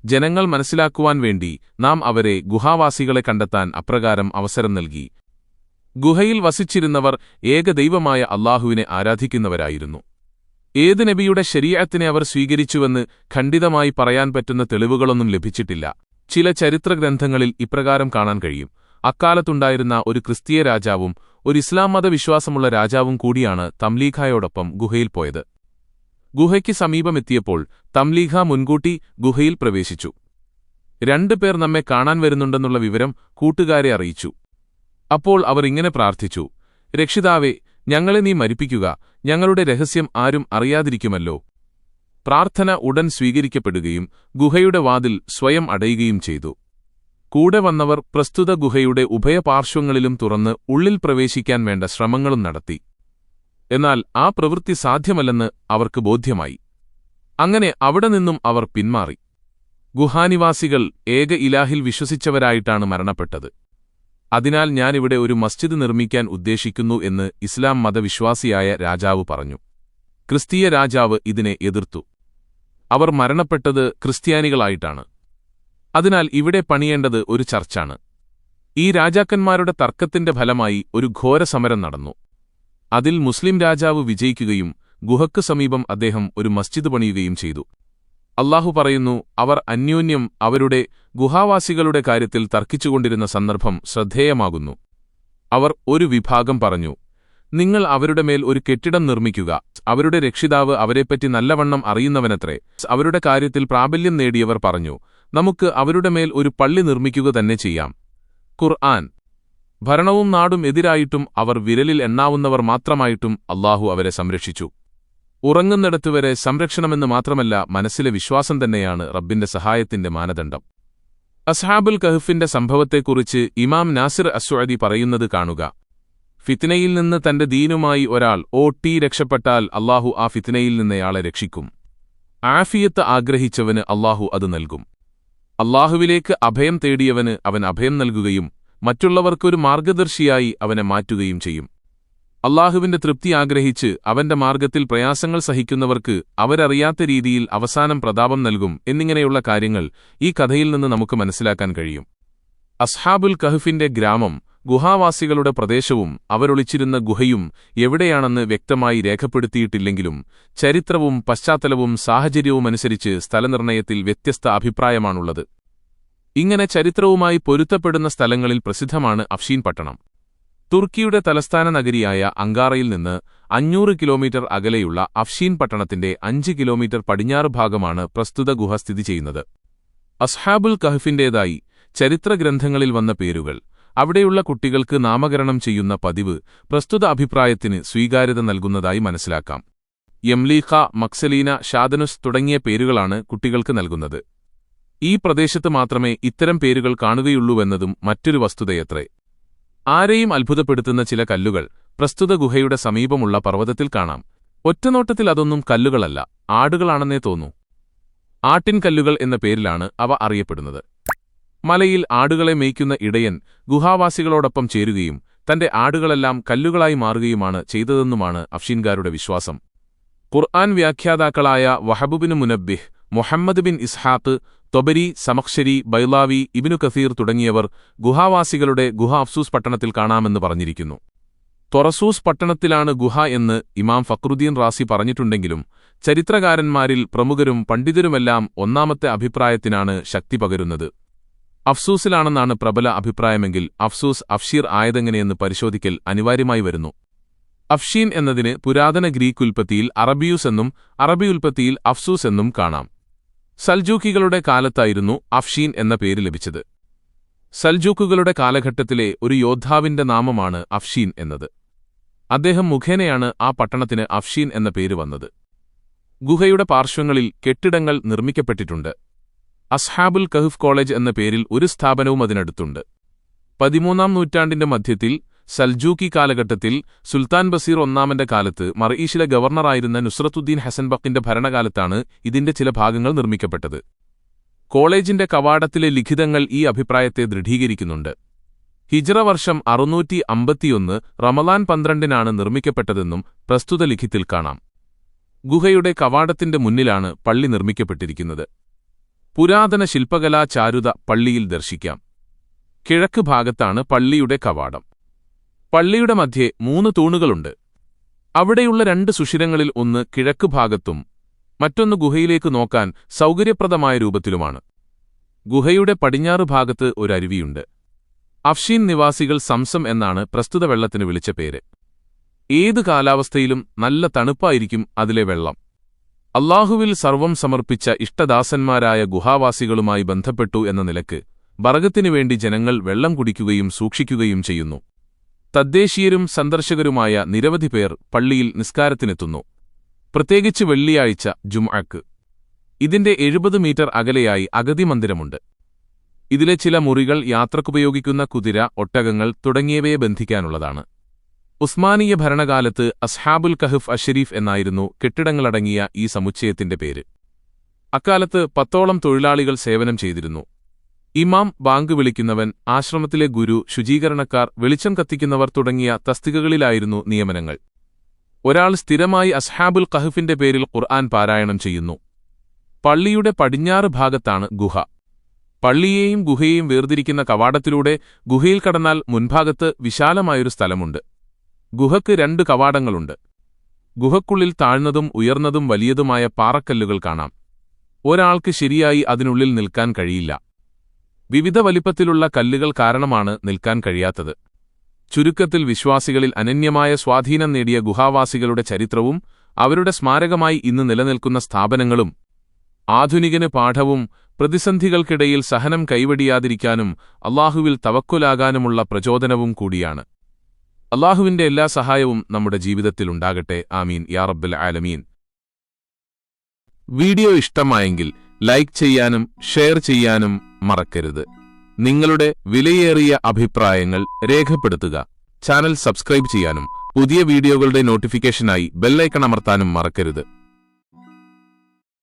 ജനങ്ങൾ മനസ്സിലാക്കുവാൻ വേണ്ടി നാം അവരെ ഗുഹാവാസികളെ കണ്ടെത്താൻ അപ്രകാരം അവസരം നൽകി. ഗുഹയിൽ വസിച്ചിരുന്നവർ ഏകദൈവമായ അല്ലാഹുവിനെ ആരാധിക്കുന്നവരായിരുന്നു. ഏത് നബിയുടെ ശരീഅത്തിനെ അവർ സ്വീകരിച്ചുവെന്ന് ഖണ്ഡിതമായി പറയാൻ പറ്റുന്ന തെളിവുകളൊന്നും ലഭിച്ചിട്ടില്ല. ചില ചരിത്രഗ്രന്ഥങ്ങളിൽ ഇപ്രകാരം കാണാൻ കഴിയും. അക്കാലത്തുണ്ടായിരുന്ന ഒരു ക്രിസ്തീയ രാജാവും ഒരു ഇസ്ലാം മതവിശ്വാസമുള്ള രാജാവും കൂടിയാണ് തംലീഖായോടൊപ്പം ഗുഹയിൽ പോയത്. ഗുഹയ്ക്ക് സമീപമെത്തിയപ്പോൾ തംലീഖ മുൻകൂട്ടി ഗുഹയിൽ പ്രവേശിച്ചു. 2 പേർ നമ്മെ കാണാൻ വരുന്നുണ്ടെന്നുള്ള വിവരം കൂട്ടുകാരെ അറിയിച്ചു. അപ്പോൾ അവർ ഇങ്ങനെ പ്രാർത്ഥിച്ചു: രക്ഷിതാവേ, ഞങ്ങളെ നീ മരിപ്പിക്കുക, ഞങ്ങളുടെ രഹസ്യം ആരും അറിയാതിരിക്കുമല്ലോ. പ്രാർത്ഥന ഉടൻ സ്വീകരിക്കപ്പെടുകയും ഗുഹയുടെ വാതിൽ സ്വയം അടയുകയും ചെയ്തു. കൂടെ വന്നവർ പ്രസ്തുത ഗുഹയുടെ ഉഭയപാർശ്വങ്ങളിലും തുറന്ന് ഉള്ളിൽ പ്രവേശിക്കാൻ വേണ്ട ശ്രമങ്ങളും നടത്തി. എന്നാൽ ആ പ്രവൃത്തി സാധ്യമല്ലെന്ന് അവർക്ക് ബോധ്യമായി. അങ്ങനെ അവിടെ നിന്നും അവർ പിന്മാറി. ഗുഹാനിവാസികൾ ഏക ഇലാഹിൽ വിശ്വസിച്ചവരായിട്ടാണ് മരണപ്പെട്ടത്. അതിനാൽ ഞാനിവിടെ ഒരു മസ്ജിദ് നിർമ്മിക്കാൻ ഉദ്ദേശിക്കുന്നു എന്ന് ഇസ്ലാം മതവിശ്വാസിയായ രാജാവ് പറഞ്ഞു. ക്രിസ്തീയ രാജാവ് ഇതിനെ എതിർത്തു. അവർ മരണപ്പെട്ടത് ക്രിസ്ത്യാനികളായിട്ടാണ്. അതിനാൽ ഇവിടെ പണിയേണ്ടത് ഒരു ചർച്ചാണ്. ഈ രാജാക്കന്മാരുടെ തർക്കത്തിന്റെ ഫലമായി ഒരു ഘോരസമരം നടന്നു. അതിൽ മുസ്ലിം രാജാവ് വിജയിക്കുകയും ഗുഹയ്ക്കു സമീപം അദ്ദേഹം ഒരു മസ്ജിദ് പണിയുകയും ചെയ്തു. അല്ലാഹു പറയുന്നു, അവർ അന്യോന്യം അവരുടെ ഗുഹാവാസികളുടെ കാര്യത്തിൽ തർക്കിച്ചുകൊണ്ടിരുന്ന സന്ദർഭം ശ്രദ്ധേയമാകുന്നു. അവർ ഒരു വിഭാഗം പറഞ്ഞു, നിങ്ങൾ അവരുടെ മേൽ ഒരു കെട്ടിടം നിർമ്മിക്കുക. അവരുടെ രക്ഷിതാവ് അവരെപ്പറ്റി നല്ലവണ്ണം അറിയുന്നവനത്രേ. അവരുടെ കാര്യത്തിൽ പ്രാബല്യം നേടിയവർ പറഞ്ഞു, നമുക്ക് അവരുടെ മേൽ ഒരു പള്ളി നിർമ്മിക്കുക തന്നെ ചെയ്യാം. ഖുർആൻ. ഭരണവും നാടും എതിരായിട്ടും അവർ വിരലിൽ എണ്ണാവുന്നവർ മാത്രമായിട്ടും അല്ലാഹു അവരെ സംരക്ഷിച്ചു. ഉറങ്ങുന്നിടത്തുവരെ സംരക്ഷണമെന്ന് മാത്രമല്ല, മനസ്സിലെ വിശ്വാസം തന്നെയാണ് റബ്ബിന്റെ സഹായത്തിന്റെ മാനദണ്ഡം. അസ്ഹാബുൽ കഹ്ഫിന്റെ സംഭവത്തെക്കുറിച്ച് ഇമാം നാസിർ അസ്വഅദി പറയുന്നത് കാണുക. ഫിത്നയിൽ നിന്ന് തന്റെ ദീനുമായി ഒരാൾ രക്ഷപ്പെട്ടാൽ അല്ലാഹു ആ ഫിത്നയിൽ നിന്നയാളെ രക്ഷിക്കും. ആഫിയത്ത് ആഗ്രഹിച്ചവന് അല്ലാഹു അത് നൽകും. അല്ലാഹുവിലേക്ക് അഭയം തേടിയവന് അവൻ അഭയം നൽകുകയും മറ്റുള്ളവർക്കൊരു മാർഗദർശിയായി അവനെ മാറ്റുകയും ചെയ്യും. അല്ലാഹുവിന്റെ തൃപ്തി ആഗ്രഹിച്ച് അവന്റെ മാർഗത്തിൽ പ്രയാസങ്ങൾ സഹിക്കുന്നവർക്ക് അവരറിയാത്ത രീതിയിൽ അവസാനം പ്രതാപം നൽകും എന്നിങ്ങനെയുള്ള കാര്യങ്ങൾ ഈ കഥയിൽ നിന്ന് നമുക്ക് മനസ്സിലാക്കാൻ കഴിയും. അസ്ഹാബുൽ കഹ്ഫിന്റെ ഗ്രാമം, ഗുഹാവാസികളുടെ പ്രദേശവും അവരൊളിച്ചിരുന്ന ഗുഹയും എവിടെയാണെന്ന് വ്യക്തമായി രേഖപ്പെടുത്തിയിട്ടില്ലെങ്കിലും ചരിത്രവും പശ്ചാത്തലവും സാഹചര്യവുമനുസരിച്ച് സ്ഥലനിർണയത്തിൽ വ്യത്യസ്ത അഭിപ്രായമാണുള്ളത്. ഇങ്ങനെ ചരിത്രവുമായി പൊരുത്തപ്പെടുന്ന സ്ഥലങ്ങളിൽ പ്രസിദ്ധമാണ് അഫ്ഷീൻ പട്ടണം. തുർക്കിയുടെ തലസ്ഥാന നഗരിയായ അങ്കാറയിൽ നിന്ന് 500 കിലോമീറ്റർ അകലെയുള്ള അഫ്ഷീൻ പട്ടണത്തിന്റെ 5 കിലോമീറ്റർ പടിഞ്ഞാറ് ഭാഗമാണ് പ്രസ്തുത ഗുഹ സ്ഥിതി ചെയ്യുന്നത്. അസ്ഹാബുൽ കഹ്ഫിന്റേതായി ചരിത്രഗ്രന്ഥങ്ങളിൽ വന്ന പേരുകൾ അവിടെയുള്ള കുട്ടികൾക്ക് നാമകരണം ചെയ്യുന്ന പതിവ് പ്രസ്തുത അഭിപ്രായത്തിന് സ്വീകാര്യത നൽകുന്നതായി മനസ്സിലാക്കാം. യംലീഖ, മക്സലീന, ഷാദനുസ് തുടങ്ങിയ പേരുകളാണ് കുട്ടികൾക്ക് നൽകുന്നത്. ഈ പ്രദേശത്ത് മാത്രമേ ഇത്തരം പേരുകൾ കാണുകയുള്ളൂവെന്നതും മറ്റൊരു വസ്തുതയത്രേ. ആരെയും അത്ഭുതപ്പെടുത്തുന്ന ചില കല്ലുകൾ പ്രസ്തുത ഗുഹയുടെ സമീപമുള്ള പർവ്വതത്തിൽ കാണാം. ഒറ്റനോട്ടത്തിൽ അതൊന്നും കല്ലുകളല്ല, ആടുകളാണെന്നേ തോന്നൂ. ആട്ടിൻകല്ലുകൾ എന്ന പേരിലാണ് അവ അറിയപ്പെടുന്നത്. മലയിൽ ആടുകളെ മേയ്ക്കുന്ന ഇടയൻ ഗുഹാവാസികളോടൊപ്പം ചേരുകയും തന്റെ ആടുകളെല്ലാം കല്ലുകളായി മാറുകയുമാണ് ചെയ്തതെന്നുമാണ് അഫ്ഷീൻകാരുടെ വിശ്വാസം. ഖുർആൻ വ്യാഖ്യാതാക്കളായ വഹബുബിന് മുനബ്ബിഹ്, മുഹമ്മദ് ബിൻ ഇസ്ഹാഖ്, തൊബരി, സമഖ്ശരി, ബൈലാവി, ഇബ്നു കസീർ തുടങ്ങിയവർ ഗുഹാവാസികളുടെ ഗുഹ അഫ്സൂസ് പട്ടണത്തിൽ കാണാമെന്ന് പറഞ്ഞിരിക്കുന്നു. തൊറസൂസ് പട്ടണത്തിലാണ് ഗുഹ എന്ന് ഇമാം ഫക്രുദ്ദീൻ റാസി പറഞ്ഞിട്ടുണ്ടെങ്കിലും ചരിത്രകാരന്മാരിൽ പ്രമുഖരും പണ്ഡിതരുമെല്ലാം ഒന്നാമത്തെ അഭിപ്രായത്തിനാണ് ശക്തി പകരുന്നത്. അഫ്സൂസിലാണെന്നാണ് പ്രബല അഭിപ്രായമെങ്കിൽ അഫ്സൂസ് അഫ്ഷീർ ആയതെങ്ങനെയെന്ന് പരിശോധിക്കൽ അനിവാര്യമായി വരുന്നു. അഫ്ഷീൻ എന്നതിന് പുരാതന ഗ്രീക്ക് ഉൽപ്പത്തിയിൽ അറബിയൂസ് എന്നും അറബി ഉൽപ്പത്തിയിൽ അഫ്സൂസ് എന്നും കാണാം. സൽജൂക്കികളുടെ കാലത്തായിരുന്നു അഫ്ഷീൻ എന്ന പേര് ലഭിച്ചത്. സൽജൂക്കുകളുടെ കാലഘട്ടത്തിലെ ഒരു യോദ്ധാവിന്റെ നാമമാണ് അഫ്ഷീൻ എന്നത്. അദ്ദേഹം മുഖേനയാണ് ആ പട്ടണത്തിന് അഫ്ഷീൻ എന്ന പേര് വന്നത്. ഗുഹയുടെ പാർശ്വങ്ങളിൽ കെട്ടിടങ്ങൾ നിർമ്മിക്കപ്പെട്ടിട്ടുണ്ട്. അസ്ഹാബുൽ കഹ്ഫ് കോളേജ് എന്ന പേരിൽ ഒരു സ്ഥാപനവും അതിനടുത്തുണ്ട്. 13ാം നൂറ്റാണ്ടിന്റെ മധ്യത്തിൽ സൽജൂക്കി കാലഘട്ടത്തിൽ സുൽത്താൻ ബസീർ ഒന്നാമന്റെ കാലത്ത് മർഈഷിലെ ഗവർണറായിരുന്ന നുസ്രത്തുദ്ദീൻ ഹസൻ ബക്കിന്റെ ഭരണകാലത്താണ് ഇതിന്റെ ചില ഭാഗങ്ങൾ നിർമ്മിക്കപ്പെട്ടത്. കോളേജിന്റെ കവാടത്തിലെ ലിഖിതങ്ങൾ ഈ അഭിപ്രായത്തെ ദൃഢീകരിക്കുന്നുണ്ട്. ഹിജ്റ വർഷം 651 റമളാൻ 12-നാണ് നിർമ്മിക്കപ്പെട്ടതെന്നും പ്രസ്തുത ലിഖിത്തിൽ കാണാം. ഗുഹയുടെ കവാടത്തിന്റെ മുന്നിലാണ് പള്ളി നിർമ്മിക്കപ്പെട്ടിരിക്കുന്നത്. പുരാതന ശില്പകലാ ചാരുത പള്ളിയിൽ ദർശിക്കാം. കിഴക്ക് ഭാഗത്താണ് പള്ളിയുടെ കവാടം. പള്ളിയുടെ മധ്യേ 3 തൂണുകളുണ്ട്. അവിടെയുള്ള 2 സുഷിരങ്ങളിൽ ഒന്ന് കിഴക്ക് ഭാഗത്തും മറ്റൊന്ന് ഗുഹയിലേക്ക് നോക്കാൻ സൗകര്യപ്രദമായ രൂപത്തിലുമാണ്. ഗുഹയുടെ പടിഞ്ഞാറ് ഭാഗത്ത് ഒരു അരുവിയുണ്ട്. അഫ്ഷീൻ നിവാസികൾ സംസം എന്നാണ് പ്രസ്തുത വെള്ളത്തിന് വിളിച്ച പേര്. ഏത് കാലാവസ്ഥയിലും നല്ല തണുപ്പായിരിക്കും അതിലെ വെള്ളം. അല്ലാഹുവിൽ സർവം സമർപ്പിച്ച ഇഷ്ടദാസന്മാരായ ഗുഹാവാസികളുമായി ബന്ധപ്പെട്ടു എന്ന നിലക്ക് ബറകത്തിനുവേണ്ടി ജനങ്ങൾ വെള്ളം കുടിക്കുകയും സൂക്ഷിക്കുകയും ചെയ്യുന്നു. തദ്ദേശീയരും സന്ദർശകരുമായ നിരവധി പേർ പള്ളിയിൽ നിസ്കാരത്തിനെത്തുന്നു, പ്രത്യേകിച്ച് വെള്ളിയാഴ്ച ജുംഅക്ക്. ഇതിന്റെ 70 മീറ്റർ അകലെയായി അഗതി മന്ദിരമുണ്ട്. ഇതിലെ ചില മുറികൾ യാത്രക്കുപയോഗിക്കുന്ന കുതിര, ഒട്ടകങ്ങൾ തുടങ്ങിയവയെ ബന്ധിക്കാനുള്ളതാണ്. ഉസ്മാനിയ ഭരണകാലത്ത് അസ്ഹാബുൽ കഹ്ഫ് അഷ്ശരീഫ് എന്നായിരുന്നു കെട്ടിടങ്ങളടങ്ങിയ ഈ സമുച്ചയത്തിന്റെ പേര്. അക്കാലത്ത് 10ഓളം തൊഴിലാളികൾ സേവനം ചെയ്തിരുന്നു. ഇമാം, ബാങ്ക് വിളിക്കുന്നവൻ, ആശ്രമത്തിലെ ഗുരു, ശുചീകരണക്കാർ, വെളിച്ചം കത്തിക്കുന്നവർ തുടങ്ങിയ തസ്തികകളിലായിരുന്നു നിയമനങ്ങൾ. ഒരാൾ സ്ഥിരമായി അസ്ഹാബുൽ കഹ്ഫിന്റെ പേരിൽ ഖുർആൻ പാരായണം ചെയ്യുന്നു. പള്ളിയുടെ പടിഞ്ഞാറ് ഭാഗത്താണ് ഗുഹ. പള്ളിയെയും ഗുഹയെയും വേർതിരിക്കുന്ന കവാടത്തിലൂടെ ഗുഹയിൽ കടന്നാൽ മുൻഭാഗത്ത് വിശാലമായൊരു സ്ഥലമുണ്ട്. ഗുഹയ്ക്ക് 2 കവാടങ്ങളുണ്ട്. ഗുഹയ്ക്കുള്ളിൽ താഴ്ന്നതും ഉയർന്നതും വലിയതുമായ പാറക്കല്ലുകൾ കാണാം. ഒരാൾക്ക് ശരിയായി അതിനുള്ളിൽ നിൽക്കാൻ കഴിയില്ല. വിവിധ വലിപ്പത്തിലുള്ള കല്ലുകൾ കാരണമാണ് നിൽക്കാൻ കഴിയാത്തത്. ചുരുക്കത്തിൽ വിശ്വാസികളിൽ അനന്യമായ സ്വാധീനം നേടിയ ഗുഹാവാസികളുടെ ചരിത്രവും അവരുടെ സ്മാരകമായി ഇന്ന് നിലനിൽക്കുന്ന സ്ഥാപനങ്ങളും ആധുനികന് പാഠവും പ്രതിസന്ധികൾക്കിടയിൽ സഹനം കൈവടിയാതിരിക്കാനും അല്ലാഹുവിൽ തവക്കുലാകാനുമുള്ള പ്രചോദനവും കൂടിയാണ്. അല്ലാഹുവിന്റെ എല്ലാ സഹായവും നമ്മുടെ ജീവിതത്തിലുണ്ടാകട്ടെ. ആമീൻ യാ റബ്ബൽ ആലമീൻ. വീഡിയോ ഇഷ്ടമായെങ്കിൽ ലൈക്ക് ചെയ്യാനും ഷെയർ ചെയ്യാനും മറക്കരുത്. നിങ്ങളുടെ വിലയേറിയ അഭിപ്രായങ്ങൾ രേഖപ്പെടുത്തുക. ചാനൽ സബ്സ്ക്രൈബ് ചെയ്യാനും പുതിയ വീഡിയോകളുടെ നോട്ടിഫിക്കേഷനായി ബെല്ലൈക്കൺ അമർത്താനും മറക്കരുത്.